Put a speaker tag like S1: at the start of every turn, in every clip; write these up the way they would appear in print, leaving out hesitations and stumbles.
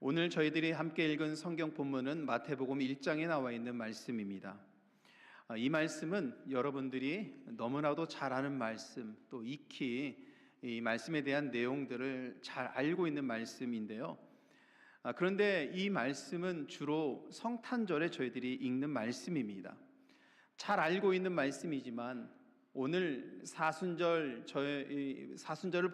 S1: 오늘 저희들이 함께 읽은 성경 본문은 마태복음 1장에 나와 있는 말씀입니다. 이 말씀은 여러분들이 너무나도 잘 아는 말씀, 또 익히 이 말씀에 대한 내용들을 잘 알고 있는 말씀인데요. 그런데 이 말씀은 주로 성탄절에 저희들이 읽는 말씀입니다. 잘 알고 있는 말씀이지만 오늘 사순절을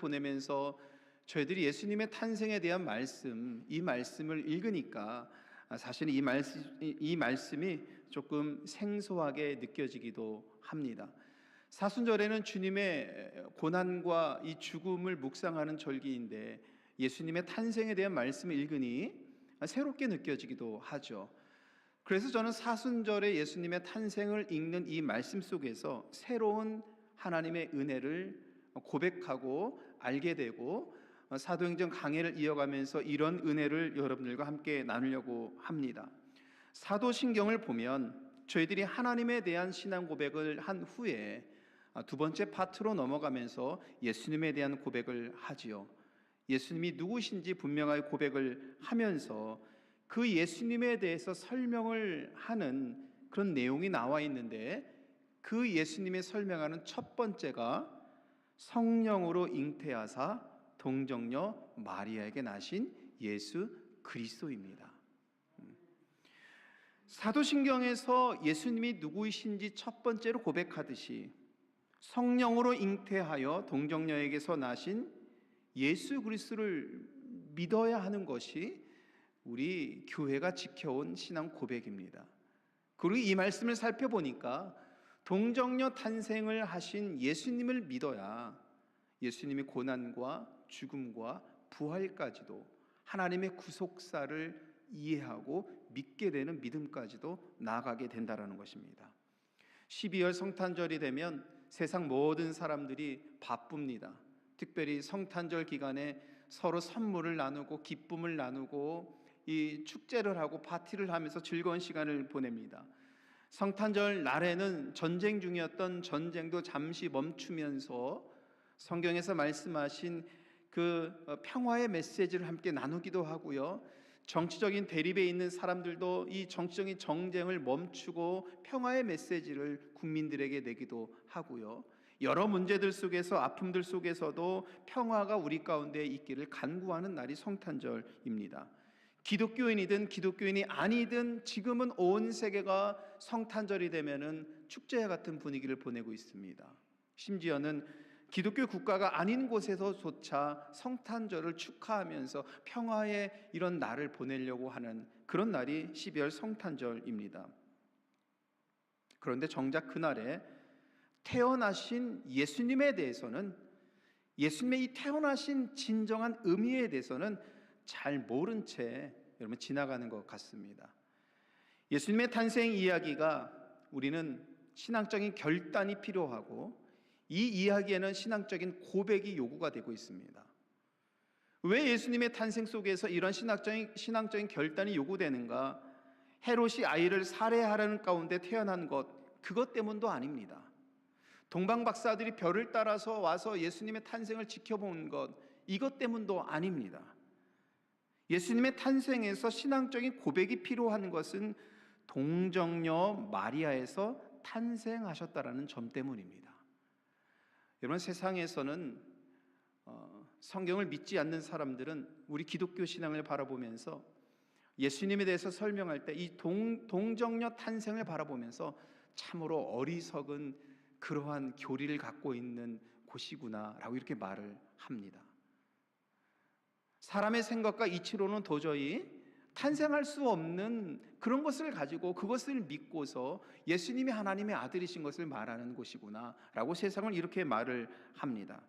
S1: 보내면서 저희들이 예수님의 탄생에 대한 말씀, 이 말씀을 읽으니까 사실 이 말씀이 조금 생소하게 느껴지기도 합니다. 사순절에는 주님의 고난과 이 죽음을 묵상하는 절기인데 예수님의 탄생에 대한 말씀을 읽으니 새롭게 느껴지기도 하죠. 그래서 저는 사순절에 예수님의 탄생을 읽는 이 말씀 속에서 새로운 하나님의 은혜를 고백하고 알게 되고 사도행전 강해를 이어가면서 이런 은혜를 여러분들과 함께 나누려고 합니다. 사도신경을 보면 저희들이 하나님에 대한 신앙 고백을 한 후에 두 번째 파트로 넘어가면서 예수님에 대한 고백을 하지요. 예수님이 누구신지 분명하게 고백을 하면서 그 예수님에 대해서 설명을 하는 그런 내용이 나와 있는데, 그 예수님의 설명하는 첫 번째가 성령으로 잉태하사 동정녀 마리아에게 나신 예수 그리스도입니다. 사도신경에서 예수님이 누구이신지 첫 번째로 고백하듯이 성령으로 잉태하여 동정녀에게서 나신 예수 그리스도를 믿어야 하는 것이 우리 교회가 지켜온 신앙 고백입니다. 그리고 이 말씀을 살펴보니까 동정녀 탄생을 하신 예수님을 믿어야 예수님의 고난과 죽음과 부활까지도 하나님의 구속사를 이해하고 믿게 되는 믿음까지도 나아가게 된다는 것입니다. 12월 성탄절이 되면 세상 모든 사람들이 바쁩니다. 특별히 성탄절 기간에 서로 선물을 나누고 기쁨을 나누고 이 축제를 하고 파티를 하면서 즐거운 시간을 보냅니다. 성탄절 날에는 전쟁 중이었던 전쟁도 잠시 멈추면서 성경에서 말씀하신 그 평화의 메시지를 함께 나누기도 하고요. 정치적인 대립에 있는 사람들도 이 정치적인 정쟁을 멈추고 평화의 메시지를 국민들에게 내기도 하고요. 여러 문제들 속에서, 아픔들 속에서도 평화가 우리 가운데 있기를 간구하는 날이 성탄절입니다. 기독교인이든 기독교인이 아니든 지금은 온 세계가 성탄절이 되면은 축제 같은 분위기를 보내고 있습니다. 심지어는 기독교 국가가 아닌 곳에서조차 성탄절을 축하하면서 평화의 이런 날을 보내려고 하는 그런 날이 12월 성탄절입니다. 그런데 정작 그날에 태어나신 예수님에 대해서는, 예수님의 이 태어나신 진정한 의미에 대해서는 잘 모른 채 여러분 지나가는 것 같습니다. 예수님의 탄생 이야기가 우리는 신앙적인 결단이 필요하고 이 이야기에는 신앙적인 고백이 요구가 되고 있습니다. 왜 예수님의 탄생 속에서 이런 신앙적인 결단이 요구되는가? 헤롯이 아이를 살해하려는 가운데 태어난 것, 그것 때문도 아닙니다. 동방 박사들이 별을 따라서 와서 예수님의 탄생을 지켜본 것, 이것 때문도 아닙니다. 예수님의 탄생에서 신앙적인 고백이 필요한 것은 동정녀 마리아에서 탄생하셨다라는 점 때문입니다. 여러분, 세상에서는 성경을 믿지 않는 사람들은 우리 기독교 신앙을 바라보면서 예수님에 대해서 설명할 때 이 동정녀 탄생을 바라보면서 참으로 어리석은 그러한 교리를 갖고 있는 곳이구나라고 이렇게 말을 합니다. 사람의 생각과 이치로는 도저히 탄생할 수 없는 그런 것을 가지고 그것을 믿고서 예수님이 하나님의 아들이신 것을 말하는 곳이구나 라고 세상은 이렇게 말을 합니다.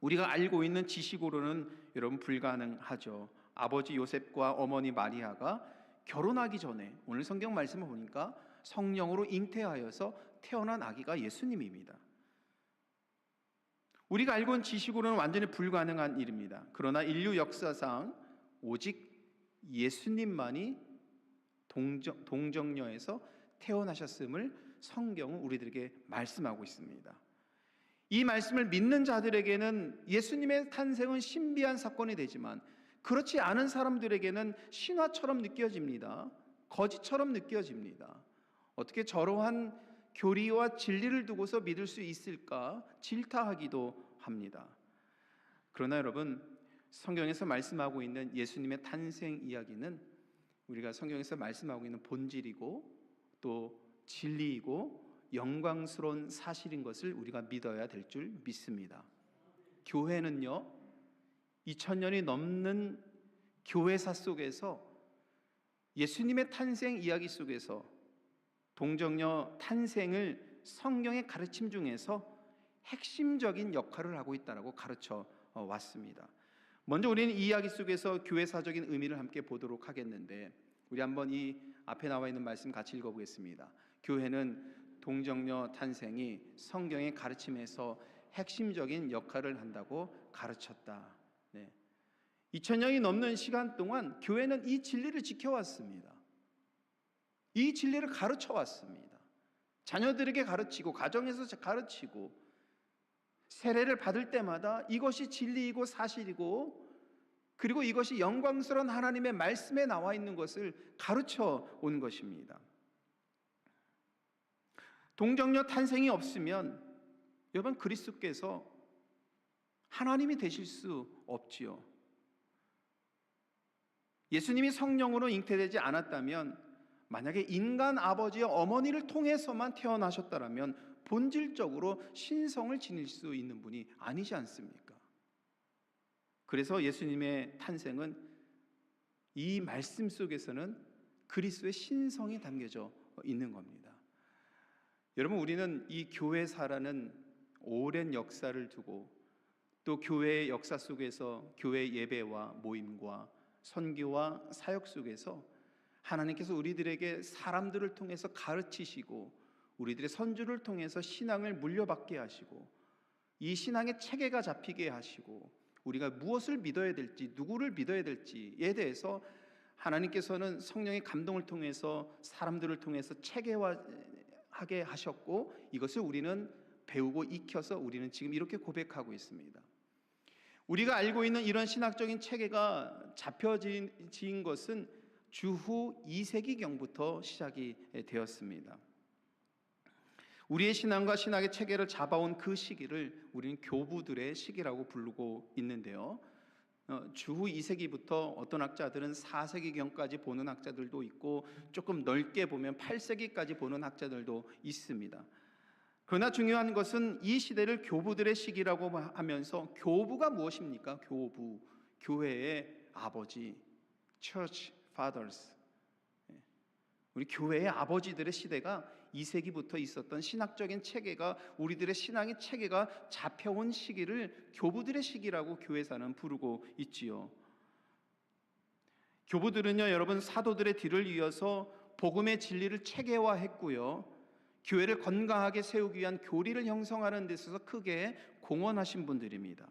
S1: 우리가 알고 있는 지식으로는 여러분 불가능하죠. 아버지 요셉과 어머니 마리아가 결혼하기 전에, 오늘 성경 말씀을 보니까 성령으로 잉태하여서 태어난 아기가 예수님입니다. 우리가 알고 있는 지식으로는 완전히 불가능한 일입니다. 그러나 인류 역사상 오직 예수님만이 동정녀에서 태어나셨음을 성경은 우리들에게 말씀하고 있습니다. 이 말씀을 믿는 자들에게는 예수님의 탄생은 신비한 사건이 되지만 그렇지 않은 사람들에게는 신화처럼 느껴집니다. 거짓처럼 느껴집니다. 어떻게 저러한 교리와 진리를 두고서 믿을 수 있을까 질타하기도 합니다. 그러나 여러분, 성경에서 말씀하고 있는 예수님의 탄생 이야기는 우리가 성경에서 말씀하고 있는 본질이고 또 진리이고 영광스러운 사실인 것을 우리가 믿어야 될 줄 믿습니다. 교회는요, 2000년이 넘는 교회사 속에서 예수님의 탄생 이야기 속에서 동정녀 탄생을 성경의 가르침 중에서 핵심적인 역할을 하고 있다고 가르쳐 왔습니다. 먼저 우리는 이 이야기 속에서 교회사적인 의미를 함께 보도록 하겠는데, 우리 한번 이 앞에 나와 있는 말씀 같이 읽어보겠습니다. 교회는 동정녀 탄생이 성경의 가르침에서 핵심적인 역할을 한다고 가르쳤다. 2000년이 넘는 시간 동안 교회는 이 진리를 지켜왔습니다. 이 진리를 가르쳐 왔습니다. 자녀들에게 가르치고 가정에서 가르치고 세례를 받을 때마다 이것이 진리이고 사실이고 그리고 이것이 영광스러운 하나님의 말씀에 나와 있는 것을 가르쳐 온 것입니다. 동정녀 탄생이 없으면 여러분 그리스도께서 하나님이 되실 수 없지요. 예수님이 성령으로 잉태되지 않았다면, 만약에 인간 아버지와 어머니를 통해서만 태어나셨다면 본질적으로 신성을 지닐 수 있는 분이 아니지 않습니까? 그래서 예수님의 탄생은 이 말씀 속에서는 그리스도의 신성이 담겨져 있는 겁니다. 여러분, 우리는 이 교회사라는 오랜 역사를 두고 또 교회의 역사 속에서 교회 예배와 모임과 선교와 사역 속에서 하나님께서 우리들에게 사람들을 통해서 가르치시고 우리들의 선주를 통해서 신앙을 물려받게 하시고 이 신앙의 체계가 잡히게 하시고 우리가 무엇을 믿어야 될지 누구를 믿어야 될지에 대해서 하나님께서는 성령의 감동을 통해서 사람들을 통해서 체계화하게 하셨고 이것을 우리는 배우고 익혀서 우리는 지금 이렇게 고백하고 있습니다. 우리가 알고 있는 이런 신학적인 체계가 잡혀진 것은 주후 2세기경부터 시작이 되었습니다. 우리의 신앙과 신학의 체계를 잡아온 그 시기를 우리는 교부들의 시기라고 부르고 있는데요. 주후 2세기부터 어떤 학자들은 4세기경까지 보는 학자들도 있고 조금 넓게 보면 8세기까지 보는 학자들도 있습니다. 그러나 중요한 것은 이 시대를 교부들의 시기라고 하면서 교부가 무엇입니까? 교부, 교회의 아버지, Church Fathers. 우리 교회의 아버지들의 시대가 2세기부터 있었던 신학적인 체계가 우리들의 신앙의 체계가 잡혀온 시기를 교부들의 시기라고 교회사는 부르고 있지요. 교부들은요, 여러분 사도들의 뒤를 이어서 복음의 진리를 체계화했고요. 교회를 건강하게 세우기 위한 교리를 형성하는 데 있어서 크게 공헌하신 분들입니다.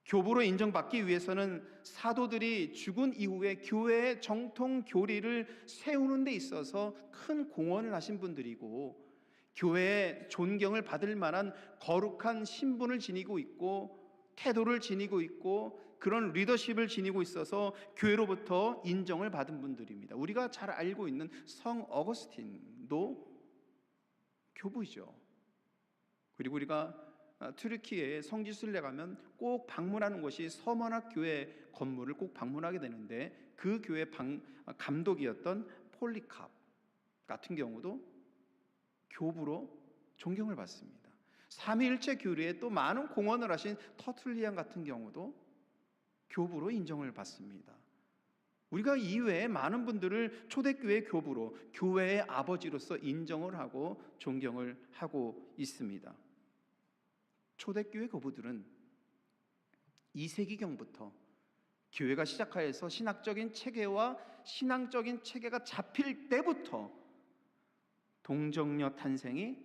S1: 교부로 인정받기 위해서는 사도들이 죽은 이후에 교회의 정통 교리를 세우는 데 있어서 큰 공헌을 하신 분들이고 교회의 존경을 받을 만한 거룩한 신분을 지니고 있고 태도를 지니고 있고 그런 리더십을 지니고 있어서 교회로부터 인정을 받은 분들입니다. 우리가 잘 알고 있는 성 어거스틴도 교부이죠. 그리고 우리가 튀르키예의 성지순례 가면 꼭 방문하는 곳이 서머낙 교회 건물을 꼭 방문하게 되는데 그 교회 감독이었던 폴리캅 같은 경우도 교부로 존경을 받습니다. 삼위일체 교리에 또 많은 공헌을 하신 터툴리안 같은 경우도 교부로 인정을 받습니다. 우리가 이외에 많은 분들을 초대교회 교부로 교회의 아버지로서 인정을 하고 존경을 하고 있습니다. 초대교회 교부들은 2세기경부터 교회가 시작하여서 신학적인 체계와 신앙적인 체계가 잡힐 때부터 동정녀 탄생이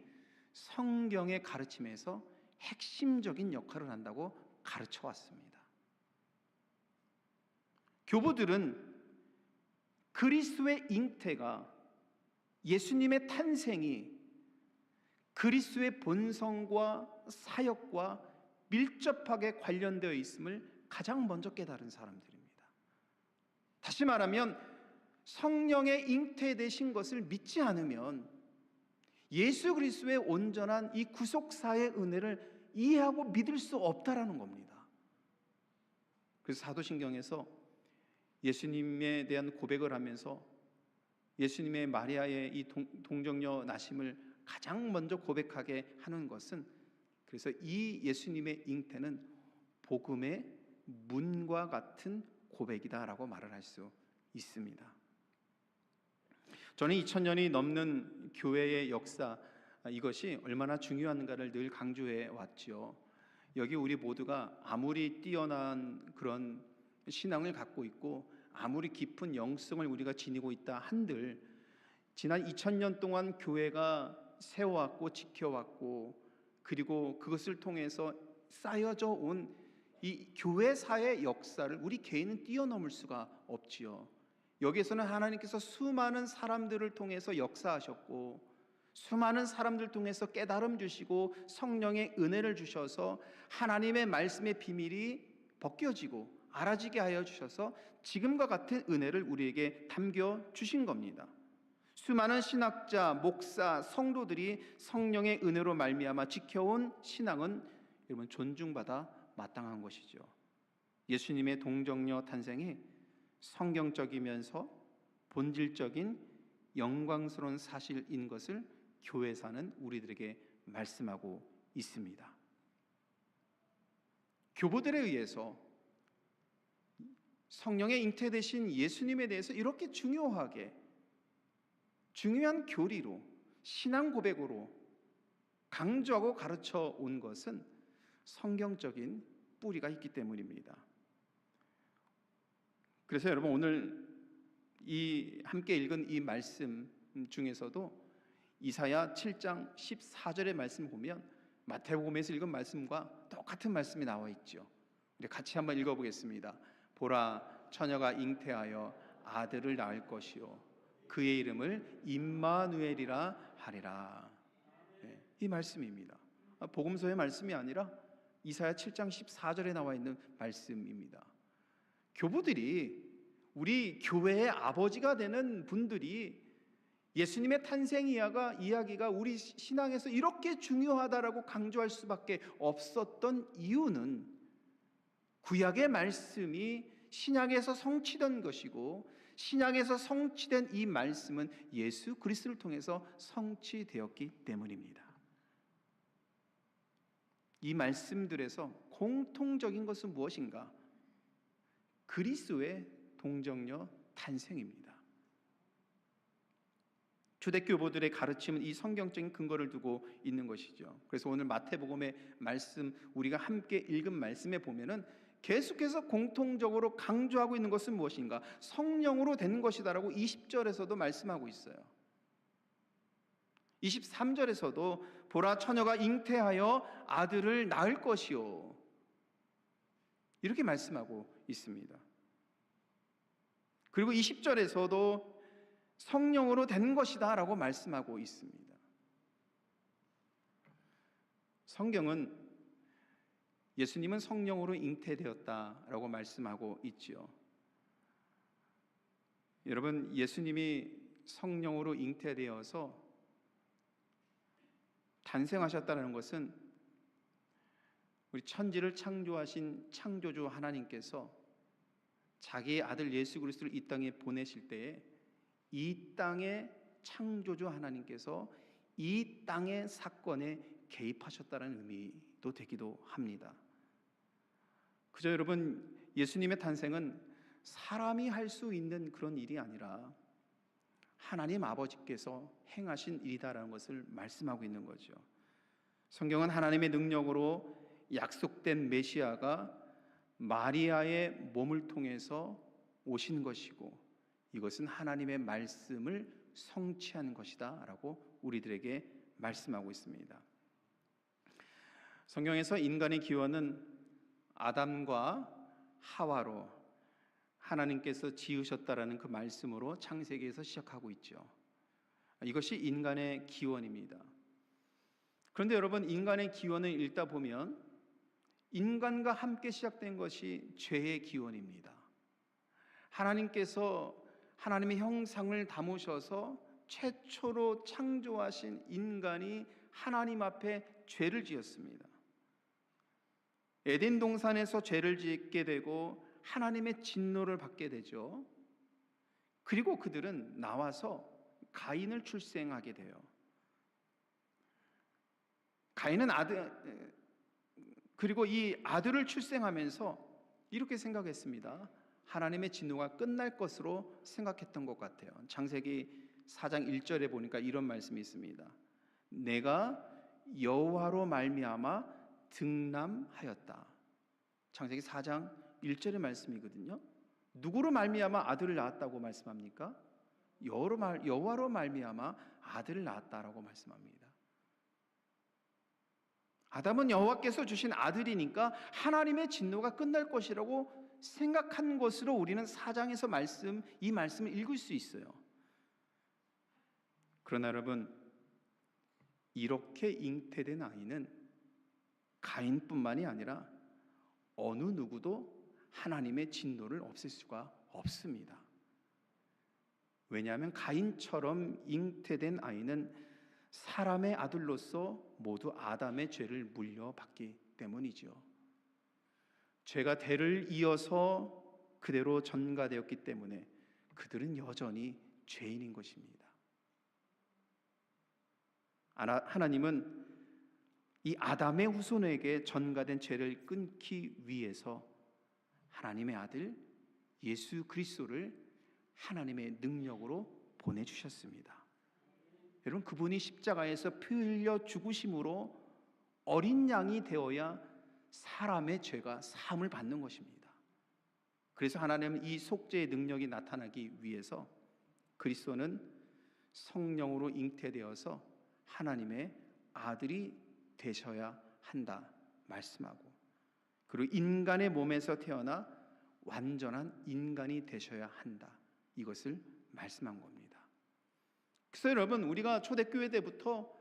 S1: 성경의 가르침에서 핵심적인 역할을 한다고 가르쳐 왔습니다. 교부들은 그리스도의 잉태가 예수님의 탄생이 그리스도의 본성과 사역과 밀접하게 관련되어 있음을 가장 먼저 깨달은 사람들입니다. 다시 말하면 성령의 잉태되신 것을 믿지 않으면 예수 그리스도의 온전한 이 구속사의 은혜를 이해하고 믿을 수 없다라는 겁니다. 그래서 사도신경에서 예수님에 대한 고백을 하면서 예수님의 마리아의 이 동정녀 나심을 가장 먼저 고백하게 하는 것은, 그래서 이 예수님의 잉태는 복음의 문과 같은 고백이다라고 말을 할 수 있습니다. 저는 2000년이 넘는 교회의 역사, 이것이 얼마나 중요한가를 늘 강조해 왔죠. 여기 우리 모두가 아무리 뛰어난 그런 신앙을 갖고 있고 아무리 깊은 영성을 우리가 지니고 있다 한들, 지난 2000년 동안 교회가 세워왔고 지켜왔고 그리고 그것을 통해서 쌓여져 온 이 교회사의 역사를 우리 개인은 뛰어넘을 수가 없지요. 여기에서는 하나님께서 수많은 사람들을 통해서 역사하셨고 수많은 사람들 통해서 깨달음 주시고 성령의 은혜를 주셔서 하나님의 말씀의 비밀이 벗겨지고 알아지게 하여 주셔서 지금과 같은 은혜를 우리에게 담겨 주신 겁니다. 수많은 신학자, 목사, 성도들이 성령의 은혜로 말미암아 지켜온 신앙은 여러분 존중받아 마땅한 것이죠. 예수님의 동정녀 탄생이 성경적이면서 본질적인 영광스러운 사실인 것을 교회사는 우리들에게 말씀하고 있습니다. 교보들에 의해서 성령의 잉태되신 예수님에 대해서 이렇게 중요한 교리로 신앙 고백으로 강조하고 가르쳐 온 것은 성경적인 뿌리가 있기 때문입니다. 그래서 여러분 오늘 함께 읽은 이 말씀 중에서도 이사야 7장 14절의 말씀 보면 마태복음에서 읽은 말씀과 똑같은 말씀이 나와 있죠. 우리 같이 한번 읽어보겠습니다. 보라, 처녀가 잉태하여 아들을 낳을 것이요 그의 이름을 임마누엘이라 하리라. 이 말씀입니다. 복음서의 말씀이 아니라 이사야 7장 14절에 나와 있는 말씀입니다. 교부들이, 우리 교회의 아버지가 되는 분들이 예수님의 탄생 이야기가 우리 신앙에서 이렇게 중요하다라고 강조할 수밖에 없었던 이유는 구약의 말씀이 신약에서 성취된 것이고 신약에서 성취된 이 말씀은 예수 그리스도를 통해서 성취되었기 때문입니다. 이 말씀들에서 공통적인 것은 무엇인가? 그리스도의 동정녀 탄생입니다. 초대교보들의 가르침은 이 성경적인 근거를 두고 있는 것이죠. 그래서 오늘 마태복음의 말씀, 우리가 함께 읽은 말씀에 보면은 계속해서 공통적으로 강조하고 있는 것은 무엇인가? 성령으로 된 것이다라고 20절에서도 말씀하고 있어요. 23절에서도 보라, 처녀가 잉태하여 아들을 낳을 것이요 이렇게 말씀하고 있습니다. 그리고 20절에서도 성령으로 된 것이다 라고 말씀하고 있습니다. 성경은 예수님은 성령으로 잉태되었다라고 말씀하고 있지요. 여러분, 예수님이 성령으로 잉태되어서 탄생하셨다는 것은 우리 천지를 창조하신 창조주 하나님께서 자기의 아들 예수 그리스도를 이 땅에 보내실 때에 이 땅의 창조주 하나님께서 이 땅의 사건에 개입하셨다는 의미도 되기도 합니다. 그저 여러분, 예수님의 탄생은 사람이 할 수 있는 그런 일이 아니라 하나님 아버지께서 행하신 일이다라는 것을 말씀하고 있는 거죠. 성경은 하나님의 능력으로 약속된 메시아가 마리아의 몸을 통해서 오신 것이고 이것은 하나님의 말씀을 성취하는 것이다 라고 우리들에게 말씀하고 있습니다. 성경에서 인간의 기원은 아담과 하와로 하나님께서 지으셨다라는 그 말씀으로 창세기에서 시작하고 있죠. 이것이 인간의 기원입니다. 그런데 여러분, 인간의 기원을 읽다 보면 인간과 함께 시작된 것이 죄의 기원입니다. 하나님께서 하나님의 형상을 담으셔서 최초로 창조하신 인간이 하나님 앞에 죄를 지었습니다. 에덴 동산에서 죄를 짓게 되고 하나님의 진노를 받게 되죠. 그리고 그들은 나와서 가인을 출생하게 돼요. 가인은 그리고 이 아들을 출생하면서 이렇게 생각했습니다. 하나님의 진노가 끝날 것으로 생각했던 것 같아요. 창세기 4장 1절에 보니까 이런 말씀이 있습니다. 내가 여호와로 말미암아 등남하였다. 창세기 4장 1절의 말씀이거든요. 누구로 말미암아 아들을 낳았다고 말씀합니까? 여호와로 말미암아 아들을 낳았다라고 말씀합니다. 아담은 여호와께서 주신 아들이니까 하나님의 진노가 끝날 것이라고 생각한 것으로 우리는 4장에서 이 말씀을 읽을 수 있어요. 그러나 여러분, 이렇게 잉태된 아이는 가인뿐만이 아니라 어느 누구도 하나님의 진노를 없앨 수가 없습니다. 왜냐하면 가인처럼 잉태된 아이는 사람의 아들로서 모두 아담의 죄를 물려받기 때문이죠. 죄가 대를 이어서 그대로 전가되었기 때문에 그들은 여전히 죄인인 것입니다. 하나님은 이 아담의 후손에게 전가된 죄를 끊기 위해서 하나님의 아들 예수 그리스도를 하나님의 능력으로 보내주셨습니다. 여러분, 그분이 십자가에서 피 흘려 죽으심으로 어린 양이 되어야 사람의 죄가 사함을 받는 것입니다. 그래서 하나님은 이 속죄의 능력이 나타나기 위해서 그리스도는 성령으로 잉태되어서 하나님의 아들이 되셔야 한다 말씀하고, 그리고 인간의 몸에서 태어나 완전한 인간이 되셔야 한다, 이것을 말씀한 겁니다. 그래서 여러분, 우리가 초대교회 때부터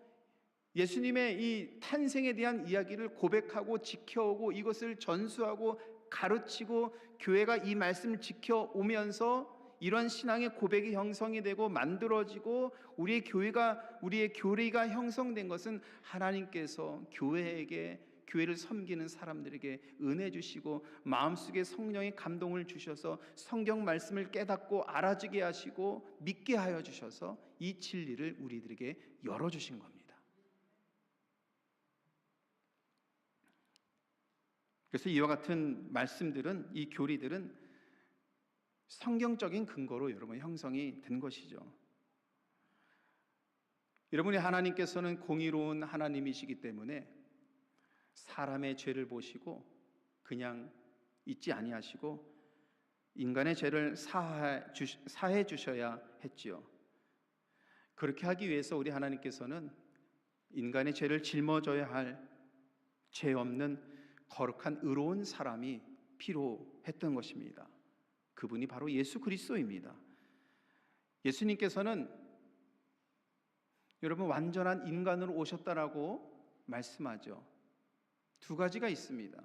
S1: 예수님의 이 탄생에 대한 이야기를 고백하고 지켜오고 이것을 전수하고 가르치고 교회가 이 말씀을 지켜오면서 이런 신앙의 고백이 형성이 되고 만들어지고 우리의 교리가 형성된 것은 하나님께서 교회를 섬기는 사람들에게 은혜 주시고 마음속에 성령의 감동을 주셔서 성경 말씀을 깨닫고 알아주게 하시고 믿게 하여 주셔서 이 진리를 우리들에게 열어주신 겁니다. 그래서 이와 같은 말씀들은, 이 교리들은 성경적인 근거로 여러분 형성이 된 것이죠. 여러분이 하나님께서는 공의로운 하나님이시기 때문에 사람의 죄를 보시고 그냥 잊지 아니하시고 인간의 죄를 사해 주셔야 했지요. 그렇게 하기 위해서 우리 하나님께서는 인간의 죄를 짊어져야 할 죄 없는 거룩한 의로운 사람이 필요했던 것입니다. 그분이 바로 예수 그리스도입니다. 예수님께서는 여러분 완전한 인간으로 오셨다라고 말씀하죠. 두 가지가 있습니다.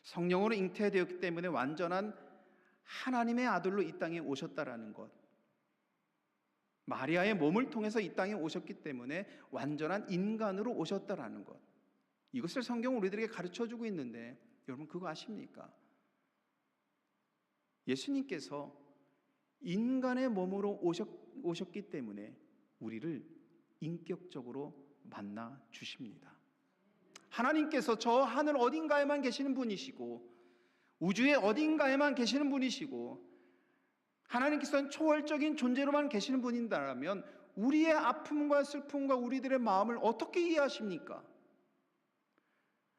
S1: 성령으로 잉태되었기 때문에 완전한 하나님의 아들로 이 땅에 오셨다라는 것, 마리아의 몸을 통해서 이 땅에 오셨기 때문에 완전한 인간으로 오셨다라는 것, 이것을 성경은 우리들에게 가르쳐주고 있는데 여러분 그거 아십니까? 예수님께서 인간의 몸으로 오셨기 때문에 우리를 인격적으로 만나 주십니다. 하나님께서 저 하늘 어딘가에만 계시는 분이시고 우주의 어딘가에만 계시는 분이시고 하나님께서는 초월적인 존재로만 계시는 분인다면 우리의 아픔과 슬픔과 우리들의 마음을 어떻게 이해하십니까?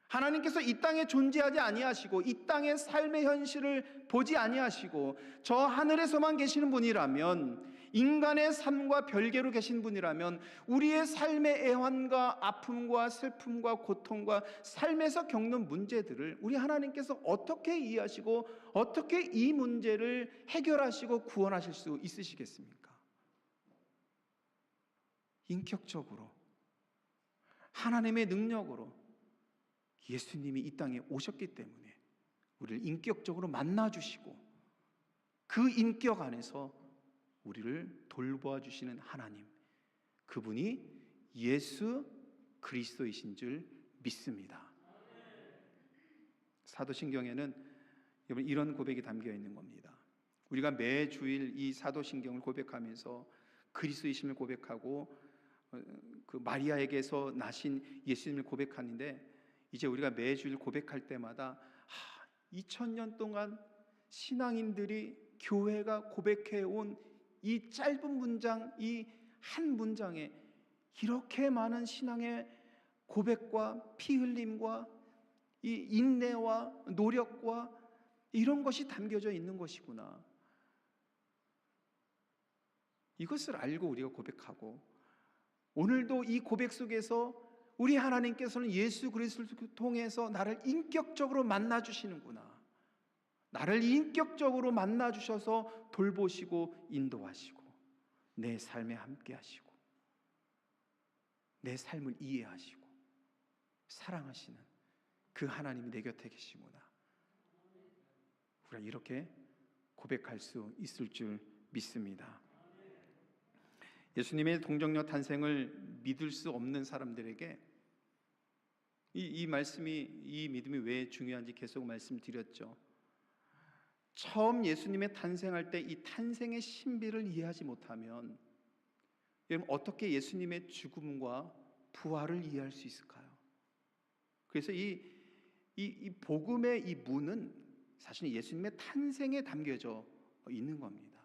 S1: 하나님께서 이 땅에 존재하지 아니하시고 이 땅의 삶의 현실을 보지 아니하시고 저 하늘에서만 계시는 분이라면, 인간의 삶과 별개로 계신 분이라면 우리의 삶의 애환과 아픔과 슬픔과 고통과 삶에서 겪는 문제들을 우리 하나님께서 어떻게 이해하시고 어떻게 이 문제를 해결하시고 구원하실 수 있으시겠습니까? 인격적으로 하나님의 능력으로 예수님이 이 땅에 오셨기 때문에 우리를 인격적으로 만나주시고 그 인격 안에서 우리를 돌보아 주시는 하나님, 그분이 예수 그리스도이신 줄 믿습니다. 사도신경에는 여러분 이런 고백이 담겨 있는 겁니다. 우리가 매주일 이 사도신경을 고백하면서 그리스도이심을 고백하고 그 마리아에게서 나신 예수님을 고백하는데, 이제 우리가 매주일 고백할 때마다 2000년 동안 신앙인들이 교회가 고백해온 이 짧은 문장, 이 한 문장에 이렇게 많은 신앙의 고백과 피 흘림과 이 인내와 노력과 이런 것이 담겨져 있는 것이구나. 이것을 알고 우리가 고백하고, 오늘도 이 고백 속에서 우리 하나님께서는 예수 그리스도를 통해서 나를 인격적으로 만나주시는구나, 나를 인격적으로 만나주셔서 돌보시고 인도하시고 내 삶에 함께 하시고 내 삶을 이해하시고 사랑하시는 그 하나님이 내 곁에 계시구나. 우리가 이렇게 고백할 수 있을 줄 믿습니다. 예수님의 동정녀 탄생을 믿을 수 없는 사람들에게 이 믿음이 왜 중요한지 계속 말씀드렸죠. 처음 예수님의 탄생할 때 이 탄생의 신비를 이해하지 못하면 여러분 어떻게 예수님의 죽음과 부활을 이해할 수 있을까요? 그래서 이 복음의 이 문은 사실 예수님의 탄생에 담겨져 있는 겁니다.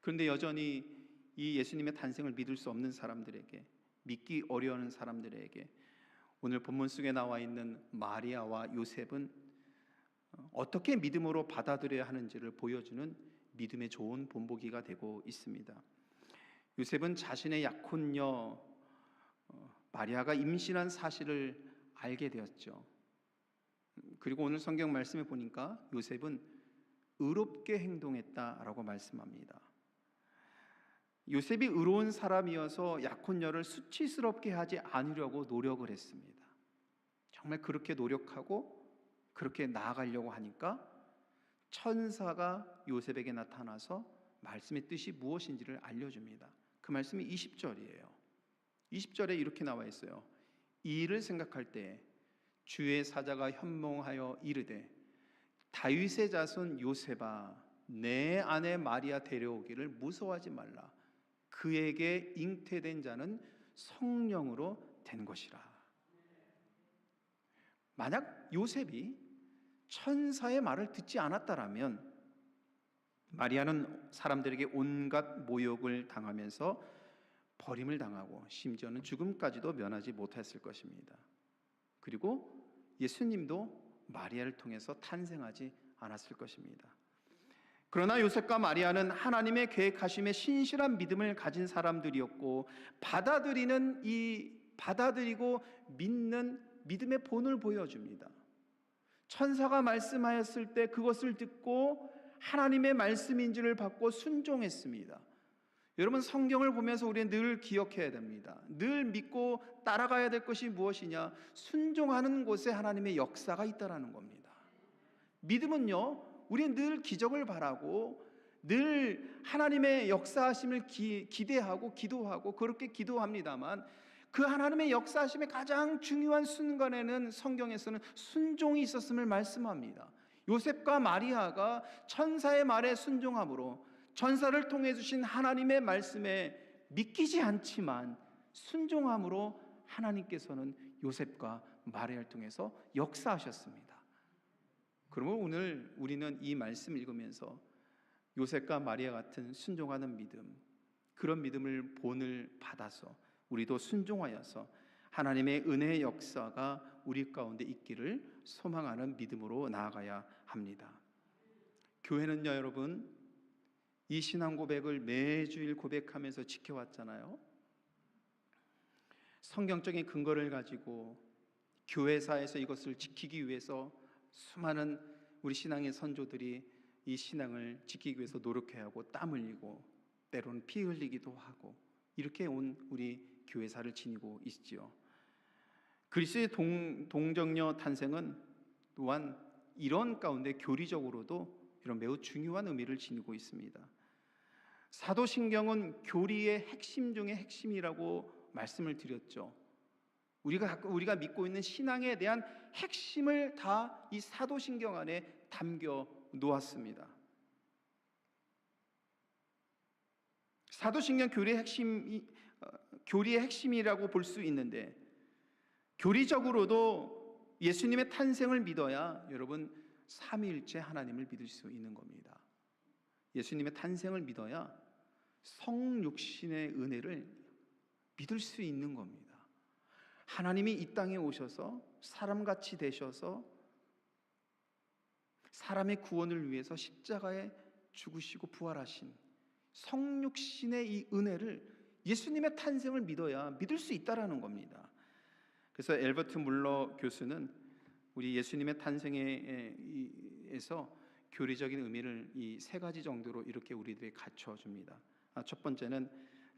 S1: 그런데 여전히 이 예수님의 탄생을 믿을 수 없는 사람들에게, 믿기 어려워하는 사람들에게 오늘 본문 속에 나와 있는 마리아와 요셉은 어떻게 믿음으로 받아들여야 하는지를 보여주는 믿음의 좋은 본보기가 되고 있습니다. 요셉은 자신의 약혼녀 마리아가 임신한 사실을 알게 되었죠. 그리고 오늘 성경 말씀에 보니까 요셉은 의롭게 행동했다라고 말씀합니다. 요셉이 의로운 사람이어서 약혼녀를 수치스럽게 하지 않으려고 노력을 했습니다. 정말 그렇게 노력하고 그렇게 나아가려고 하니까 천사가 요셉에게 나타나서 말씀의 뜻이 무엇인지를 알려줍니다. 그 말씀이 20절이에요. 20절에 이렇게 나와 있어요. 이 일을 생각할 때 주의 사자가 현몽하여 이르되 다윗의 자손 요셉아, 내 아내 마리아 데려오기를 무서워하지 말라. 그에게 잉태된 자는 성령으로 된 것이라. 만약 요셉이 천사의 말을 듣지 않았다라면 마리아는 사람들에게 온갖 모욕을 당하면서 버림을 당하고 심지어는 죽음까지도 면하지 못했을 것입니다. 그리고 예수님도 마리아를 통해서 탄생하지 않았을 것입니다. 그러나 요셉과 마리아는 하나님의 계획하심에 신실한 믿음을 가진 사람들이었고, 받아들이고 믿는 믿음의 본을 보여줍니다. 천사가 말씀하였을 때 그것을 듣고 하나님의 말씀인지를 받고 순종했습니다. 여러분, 성경을 보면서 우리는 늘 기억해야 됩니다. 늘 믿고 따라가야 될 것이 무엇이냐? 순종하는 곳에 하나님의 역사가 있다라는 겁니다. 믿음은요, 우리는 늘 기적을 바라고 늘 하나님의 역사하심을 기대하고 기도하고 그렇게 기도합니다만, 그 하나님의 역사하심의 가장 중요한 순간에는 성경에서는 순종이 있었음을 말씀합니다. 요셉과 마리아가 천사의 말에 순종함으로 천사를 통해 주신 하나님의 말씀에 믿기지 않지만 순종함으로 하나님께서는 요셉과 마리아를 통해서 역사하셨습니다. 그러면 오늘 우리는 이 말씀을 읽으면서 요셉과 마리아 같은 순종하는 믿음, 그런 믿음을 본을 받아서 우리도 순종하여서 하나님의 은혜의 역사가 우리 가운데 있기를 소망하는 믿음으로 나아가야 합니다. 교회는요, 여러분, 이 신앙 고백을 매주일 고백하면서 지켜왔잖아요. 성경적인 근거를 가지고 교회사에서 이것을 지키기 위해서 수많은 우리 신앙의 선조들이 이 신앙을 지키기 위해서 노력해야 하고 땀 흘리고 때로는 피 흘리기도 하고 이렇게 온 우리 교회사를 지니고 있지요. 그리스도의 동정녀 탄생은 또한 이런 가운데 교리적으로도 이런 매우 중요한 의미를 지니고 있습니다. 사도신경은 교리의 핵심 중의 핵심이라고 말씀을 드렸죠. 우리가 믿고 있는 신앙에 대한 핵심을 다 이 사도신경 안에 담겨 놓았습니다. 사도신경 교리의 핵심이라고 볼 수 있는데, 교리적으로도 예수님의 탄생을 믿어야 여러분 삼위일체 하나님을 믿을 수 있는 겁니다. 예수님의 탄생을 믿어야 성육신의 은혜를 믿을 수 있는 겁니다. 하나님이 이 땅에 오셔서 사람같이 되셔서 사람의 구원을 위해서 십자가에 죽으시고 부활하신 성육신의 이 은혜를, 예수님의 탄생을 믿어야 믿을 수 있다라는 겁니다. 그래서 엘버트 물러 교수는 우리 예수님의 탄생에서 교리적인 의미를 이 세 가지 정도로 이렇게 우리들에게 갖춰 줍니다. 첫 번째는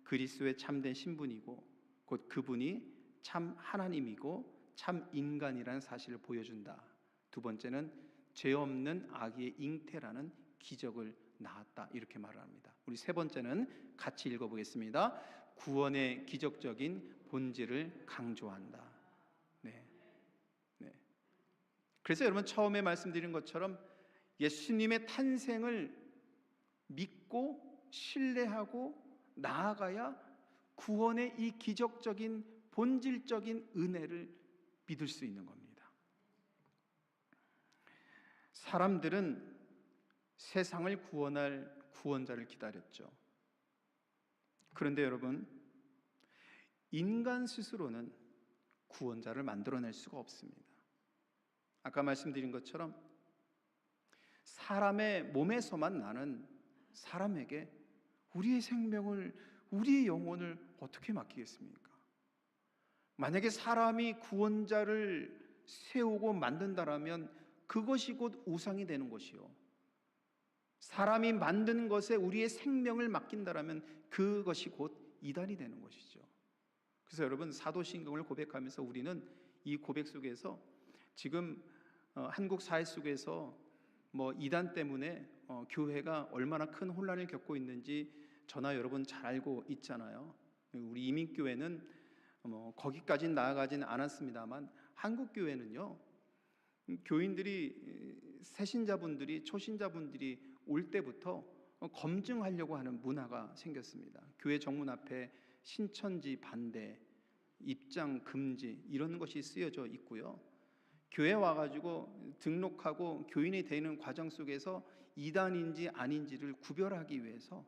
S1: 그리스도의 참된 신분이고 곧 그분이 참 하나님이고 참 인간이라는 사실을 보여준다. 두 번째는 죄 없는 아기의 잉태라는 기적을 낳았다, 이렇게 말을 합니다. 우리 세 번째는 같이 읽어보겠습니다. 구원의 기적적인 본질을 강조한다. 네. 그래서 여러분, 처음에 말씀드린 것처럼 예수님의 탄생을 믿고 신뢰하고 나아가야 구원의 이 기적적인 본질적인 은혜를 믿을 수 있는 겁니다. 사람들은 세상을 구원할 구원자를 기다렸죠. 그런데 여러분, 인간 스스로는 구원자를 만들어낼 수가 없습니다. 아까 말씀드린 것처럼 사람의 몸에서만 나는 사람에게 우리의 생명을, 우리의 영혼을 어떻게 맡기겠습니까? 만약에 사람이 구원자를 세우고 만든다라면 그것이 곧 우상이 되는 것이요, 사람이 만든 것에 우리의 생명을 맡긴다라면 그것이 곧 이단이 되는 것이죠. 그래서 여러분, 사도신경을 고백하면서 우리는 이 고백 속에서 지금 한국 사회 속에서 이단 때문에 교회가 얼마나 큰 혼란을 겪고 있는지 저나 여러분 잘 알고 있잖아요. 우리 이민교회는 거기까지는 나아가진 않았습니다만, 한국 교회는요, 교인들이, 새신자분들이, 초신자분들이 올 때부터 검증하려고 하는 문화가 생겼습니다. 교회 정문 앞에 신천지 반대, 입장 금지, 이런 것이 쓰여져 있고요. 교회 와가지고 등록하고 교인이 되는 과정 속에서 이단인지 아닌지를 구별하기 위해서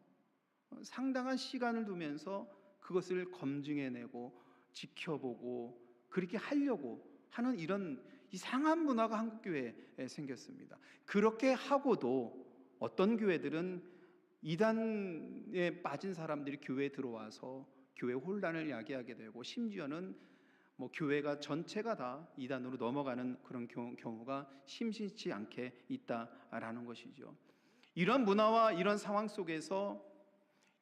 S1: 상당한 시간을 두면서 그것을 검증해내고 지켜보고 그렇게 하려고 하는 이런 이상한 문화가 한국 교회에 생겼습니다. 그렇게 하고도 어떤 교회들은 이단에 빠진 사람들이 교회에 들어와서 교회 혼란을 야기하게 되고, 심지어는 교회가 전체가 다 이단으로 넘어가는 그런 경우가 심심치 않게 있다라는 것이죠. 이런 문화와 이런 상황 속에서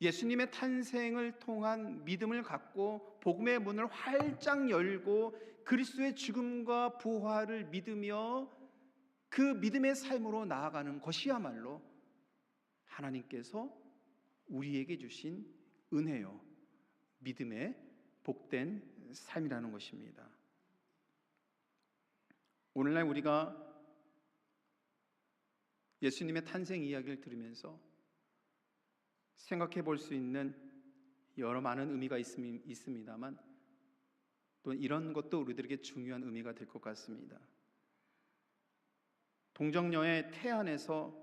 S1: 예수님의 탄생을 통한 믿음을 갖고 복음의 문을 활짝 열고 그리스도의 죽음과 부활을 믿으며 그 믿음의 삶으로 나아가는 것이야말로 하나님께서 우리에게 주신 은혜요, 믿음의 복된 삶이라는 것입니다. 오늘날 우리가 예수님의 탄생 이야기를 들으면서 생각해 볼 수 있는 여러 많은 의미가 있습니다만, 또 이런 것도 우리들에게 중요한 의미가 될 것 같습니다. 동정녀의 태안에서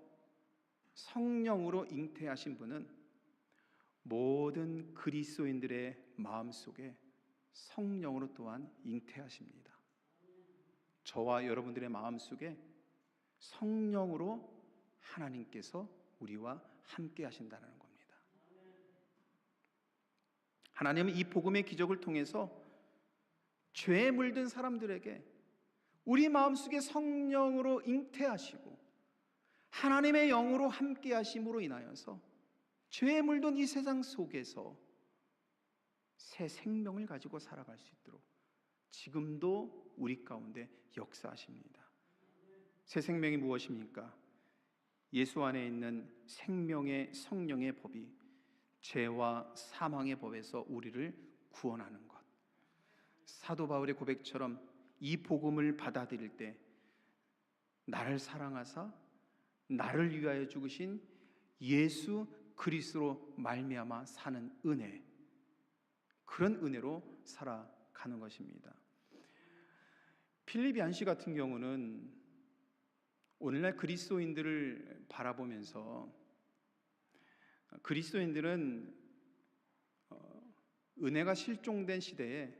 S1: 성령으로 잉태하신 분은 모든 그리스도인들의 마음속에 성령으로 또한 잉태하십니다. 저와 여러분들의 마음속에 성령으로 하나님께서 우리와 함께 하신다는 겁니다. 하나님은 이 복음의 기적을 통해서 죄에 물든 사람들에게 우리 마음속에 성령으로 잉태하시고 하나님의 영으로 함께 하심으로 인하여서 죄에 물든 이 세상 속에서 새 생명을 가지고 살아갈 수 있도록 지금도 우리 가운데 역사하십니다. 새 생명이 무엇입니까? 예수 안에 있는 생명의 성령의 법이 죄와 사망의 법에서 우리를 구원하는 것. 사도 바울의 고백처럼 이 복음을 받아들일 때 나를 사랑하사 나를 위하여 죽으신 예수 그리스도로 말미암아 사는 은혜, 그런 은혜로 살아가는 것입니다. 필립 얀시 같은 경우는 오늘날 그리스도인들을 바라보면서 그리스도인들은 은혜가 실종된 시대에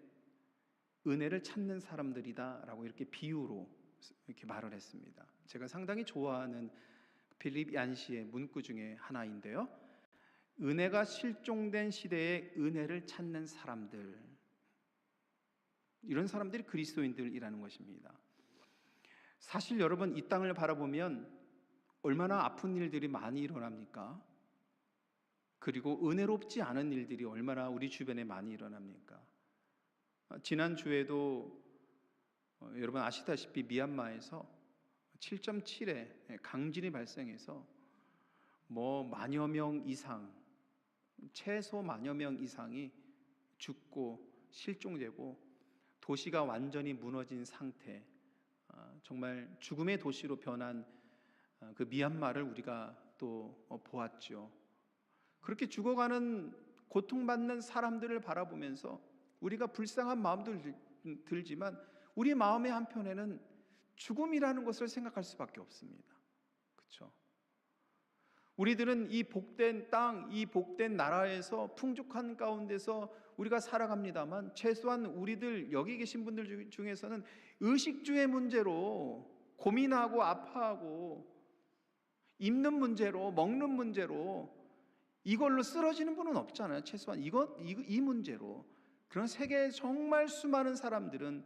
S1: 은혜를 찾는 사람들이다라고 이렇게 비유로 이렇게 말을 했습니다. 제가 상당히 좋아하는 필립 얀시의 문구 중에 하나인데요. 은혜가 실종된 시대에 은혜를 찾는 사람들, 이런 사람들이 그리스도인들이라는 것입니다. 사실 여러분, 이 땅을 바라보면 얼마나 아픈 일들이 많이 일어납니까? 그리고 은혜롭지 않은 일들이 얼마나 우리 주변에 많이 일어납니까? 지난주에도 여러분 아시다시피 미얀마에서 7.7의 강진이 발생해서 만여 명 이상, 최소 만여 명 이상이 죽고 실종되고 도시가 완전히 무너진 상태, 정말 죽음의 도시로 변한 그 미얀마를 우리가 또 보았죠. 그렇게 죽어가는 고통받는 사람들을 바라보면서 우리가 불쌍한 마음도 들지만 우리 마음의 한편에는 죽음이라는 것을 생각할 수밖에 없습니다. 그렇죠? 우리들은 이 복된 땅, 이 복된 나라에서 풍족한 가운데서 우리가 살아갑니다만 최소한 우리들 여기 계신 분들 중에서는 의식주의 문제로 고민하고 아파하고 입는 문제로, 먹는 문제로 이걸로 쓰러지는 분은 없잖아요. 최소한 이 문제로. 그런 세계에 정말 수많은 사람들은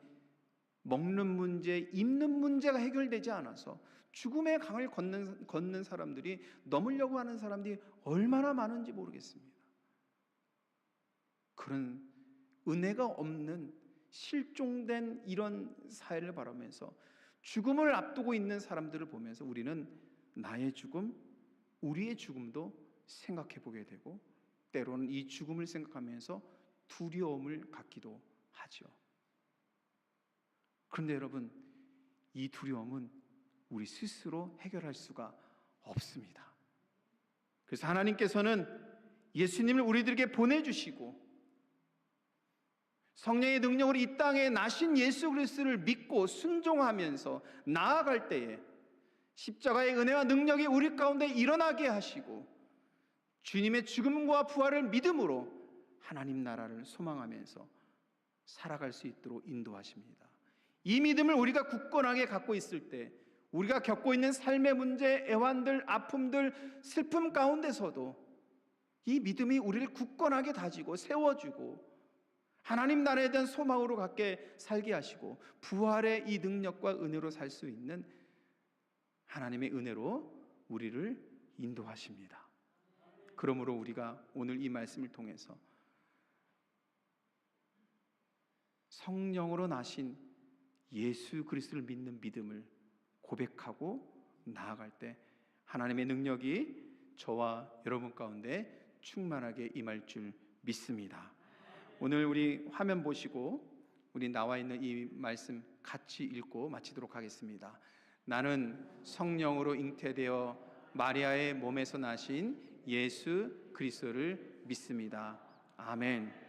S1: 먹는 문제, 입는 문제가 해결되지 않아서 죽음의 강을 걷는 사람들이, 넘으려고 하는 사람들이 얼마나 많은지 모르겠습니다. 그런 은혜가 없는 실종된 이런 사회를 바라보면서 죽음을 앞두고 있는 사람들을 보면서 우리는 나의 죽음, 우리의 죽음도 생각해 보게 되고 때로는 이 죽음을 생각하면서 두려움을 갖기도 하죠. 그런데 여러분, 이 두려움은 우리 스스로 해결할 수가 없습니다. 그래서 하나님께서는 예수님을 우리들에게 보내주시고 성령의 능력으로 이 땅에 나신 예수 그리스도를 믿고 순종하면서 나아갈 때에 십자가의 은혜와 능력이 우리 가운데 일어나게 하시고 주님의 죽음과 부활을 믿음으로 하나님 나라를 소망하면서 살아갈 수 있도록 인도하십니다. 이 믿음을 우리가 굳건하게 갖고 있을 때 우리가 겪고 있는 삶의 문제, 애환들, 아픔들, 슬픔 가운데서도 이 믿음이 우리를 굳건하게 다지고 세워주고 하나님 나라에 대한 소망으로 갖게 살게 하시고 부활의 이 능력과 은혜로 살 수 있는 하나님의 은혜로 우리를 인도하십니다. 그러므로 우리가 오늘 이 말씀을 통해서 성령으로 나신 예수 그리스도를 믿는 믿음을 고백하고 나아갈 때 하나님의 능력이 저와 여러분 가운데 충만하게 임할 줄 믿습니다. 오늘 우리 화면 보시고 우리 나와 있는 이 말씀 같이 읽고 마치도록 하겠습니다. 나는 성령으로 잉태되어 마리아의 몸에서 나신 예수 그리스도를 믿습니다. 아멘.